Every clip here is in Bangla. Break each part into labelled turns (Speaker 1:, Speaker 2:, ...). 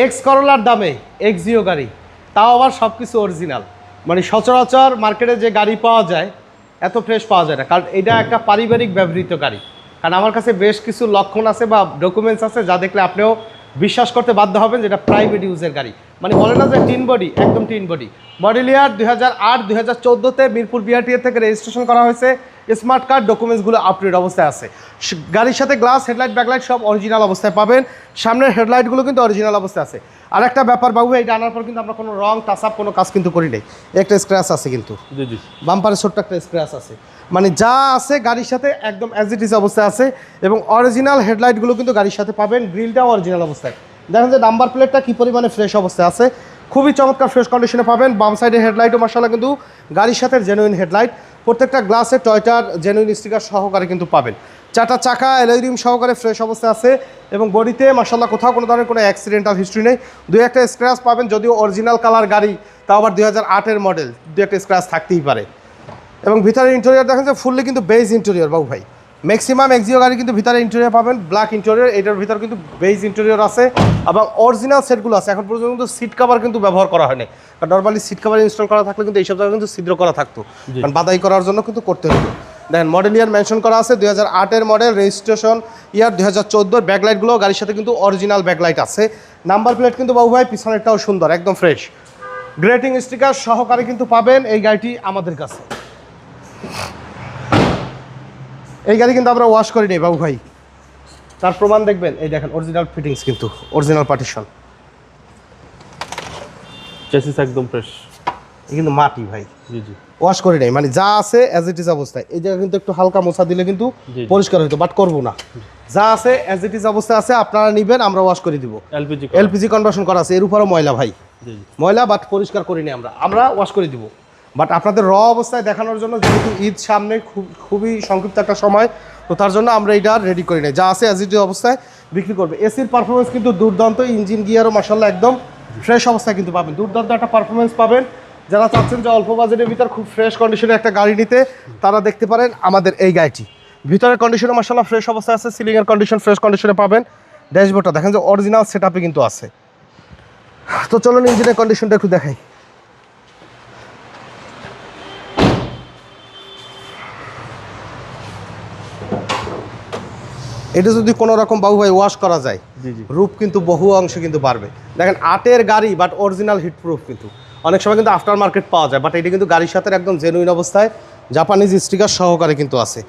Speaker 1: এক্স করোলার দামে এক্সিও গাড়ি, তাও আবার সব কিছু অরিজিনাল। মানে সচরাচর মার্কেটে যে গাড়ি পাওয়া যায় এত ফ্রেশ পাওয়া যায় না, কারণ এটা একটা পারিবারিক ব্যবহৃত গাড়ি। কারণ আমার কাছে বেশ কিছু লক্ষণ আছে বা ডকুমেন্টস আছে যা দেখলে আপনিও বিশ্বাস করতে বাধ্য হবেন যেটা প্রাইভেট ইউজের গাড়ি। মানে বলে না যে টিন বডি, একদম টিন বডি। মডেল ইয়ার 2008 2014-তে মিরপুর বিআরটিএ থেকে রেজিস্ট্রেশন করা হয়েছে। স্মার্ট কার্ড ডকুমেন্টসগুলো আপডেট অবস্থায় আছে। গাড়ির সাথে গ্লাস, হেডলাইট, ব্যাকলাইট সব অরিজিনাল অবস্থায় পাবেন। সামনের হেডলাইটগুলো কিন্তু অরিজিনাল অবস্থায় আছে। আর একটা ব্যাপার বাবু, এটা আনার পর কিন্তু আমরা কোনো রং টাচ আপ কোনো কাজ কিন্তু করি নাই। একটা স্ক্র্যাচ আছে কিন্তু, বাম্পারের ছোট্ট একটা স্ক্র্যাচ আছে। মানে যা আছে গাড়ির সাথে একদম অ্যাজ ইট ইজ অবস্থায় আছে। এবং অরিজিনাল হেডলাইটগুলো কিন্তু গাড়ির সাথে পাবেন। গ্রিলটাও অরিজিনাল অবস্থায়। দেখেন যে নাম্বার প্লেটটা কী পরিমাণে ফ্রেশ অবস্থায় আছে, খুবই চমৎকার ফ্রেশ কন্ডিশনে পাবেন। বাম সাইডের হেডলাইটও মাশাআল্লাহ কিন্তু গাড়ির সাথে জেনুইন হেডলাইট। প্রত্যেকটা গ্লাসে টয়টার জেনুইন স্টিকার সহকারে কিন্তু পাবেন। চারটা চাকা অ্যালয় রিম সহকারে ফ্রেশ অবস্থায় আছে। এবং বডিতে মাশাআল্লাহ কোথাও কোনো ধরনের কোনো অ্যাক্সিডেন্টাল হিস্ট্রি নেই। দুই একটা স্ক্র্যাচ পাবেন, যদিও অরিজিনাল কালার গাড়ি, তাও আবার 2008-এর মডেল, দুই একটা স্ক্র্যাচ থাকতেই পারে। এবং ভিতরে ইন্টেরিয়র দেখেন যে ফুললি কিন্তু বেজ ইন্টেরিয়র বাবু ভাই। ম্যাক্সিমাম এক্সিও গাড়ি কিন্তু ভিতরে ইন্টেরিয়র পাবেন ব্ল্যাক ইন্টেরিয়র, এটার ভিতরে কিন্তু বেজ ইন্টেরিয়র আছে এবং অরিজিনাল সেটগুলো আছে। এখন পর্যন্ত কিন্তু সিট কভার কিন্তু ব্যবহার করা হয়নি, কারণ নর্মালি সিট কভার ইনস্টল করা থাকলে কিন্তু এইসব জায়গায় কিন্তু ছিদ্র করা থাকতো, কারণ বাদাই করার জন্য কিন্তু করতে হতো। দেখেন মডেল ইয়ার মেনশন করা আছে 2008-এর মডেল, রেজিস্ট্রেশন ইয়ার 2014। ব্যাকলাইটগুলো গাড়ির সাথে কিন্তু অরিজিনাল ব্যাকলাইট আছে। নাম্বার প্লেট কিন্তু বাবু ভাই পিছনেরটাও সুন্দর, একদম ফ্রেশ। গ্রেটিং স্টিকার সহকারে কিন্তু পাবেন এই গাড়িটি আমাদের কাছে। এই গাড়ি কিন্তু আমরা ওয়াশ করি নি বাবু ভাই, তার প্রমাণ দেখবেন। এই দেখেন অরিজিনাল ফিটিংস, কিন্তু অরিজিনাল পার্টিশন,
Speaker 2: চেসিস একদম ফ্রেশ।
Speaker 1: এই কিন্তু মাটি ভাই,
Speaker 2: জি জি,
Speaker 1: ওয়াশ করি নাই, মানে যা আছে অ্যাজ ইট ইজ অবস্থায়। এই জায়গা কিন্তু একটু হালকা মোছা দিলে কিন্তু পরিষ্কার হইতো, বাট করবো না। যা আছে অ্যাজ ইট ইজ অবস্থায় আছে, আপনারা নিবেন, আমরা ওয়াশ করে দিব। এলপিজি কনভার্সন করা আছে, এর উপরও ময়লা ভাই, ময়লা, বাট পরিষ্কার করি নি আমরা ওয়াশ করে দিব। বাট আপনাদের র অবস্থায় দেখানোর জন্য, যেহেতু ঈদ সামনে, খুবই সংক্ষিপ্ত একটা সময়, তো তার জন্য আমরা এটা রেডি করি নাই। যা আছে অ্যাজ ইট ইজ অবস্থায় বিক্রি করবে। এসির পারফরমেন্স কিন্তু দুর্দান্ত, ইঞ্জিন গিয়ারও মাশাআল্লাহ একদম ফ্রেশ অবস্থায় কিন্তু পাবেন। দুর্দান্ত একটা পারফরমেন্স পাবেন। যারা চাচ্ছেন যে অল্প বাজেটের ভিতর খুব ফ্রেশ কন্ডিশনে একটা গাড়ি নিতে, তারা দেখতে পারেন আমাদের এই গাড়িটি। ভিতরের কন্ডিশনে মাশাআল্লাহ ফ্রেশ অবস্থায় আছে, সিলিংয়ের কন্ডিশন ফ্রেশ কন্ডিশনে পাবেন। ড্যাশবোর্ডটা দেখেন যে অরিজিনাল সেটআপে কিন্তু আছে। তো চলুন ইঞ্জিনের কন্ডিশনটা একটু দেখাই। এটা যদি কোনো রকম বাবু ভাই ওয়াশ করা যায়, রূপ কিন্তু বহু অংশে কিন্তু বাড়বে। দেখেন 8-এর গাড়ি, বাট অরিজিনাল হিট প্রুফ। কিন্তু অনেক সময় কিন্তু আফটার মার্কেট পাওয়া যায়, বাট এটা কিন্তু গাড়ির সাথে একদম জেনুইন অবস্থায় জাপানিজ স্টিকার সহকারে কিন্তু আছে।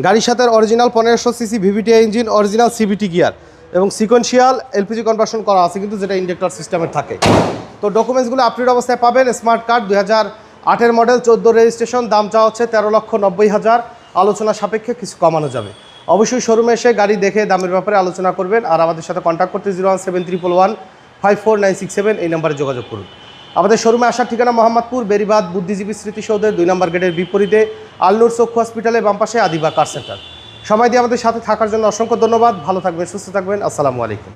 Speaker 1: গাড়ির সাথে original 1500 CC VVTi engine, original CVT gear এবং সিকোয়েন্সিয়াল এলপিজি কনভার্সন করা আছে কিন্তু, যেটা ইন্ডাক্টর সিস্টেমের থাকে। তো ডকুমেন্টসগুলো আপডেট অবস্থায় পাবেন। স্মার্ট কার্ড 2008-এর মডেল, 14 রেজিস্ট্রেশন, দাম চাওয়া হচ্ছে 13,90,000। আলোচনা সাপেক্ষে কিছু কমানো যাবে। অবশ্যই শোরুমে এসে গাড়ি দেখে দামের ব্যাপারে আলোচনা করবেন। আর আমাদের সাথে কন্ট্যাক্ট করতে 01731154967 এই নাম্বারে যোগাযোগ করুন। আমাদের শোরুমে আসার ঠিকানা মোহাম্মদপুর বেরিবাদ বুদ্ধিজীবী স্মৃতিসৌধের 2 নম্বর গেটের বিপরীতে, আলনুর চক্ষু হসপিটালের বাম পাশে, আদিবা কার সেন্টার। সময় দিয়ে আমাদের সাথে থাকার জন্য অসংখ্য ধন্যবাদ। ভালো থাকবেন, সুস্থ থাকবেন। আসসালামু আলাইকুম।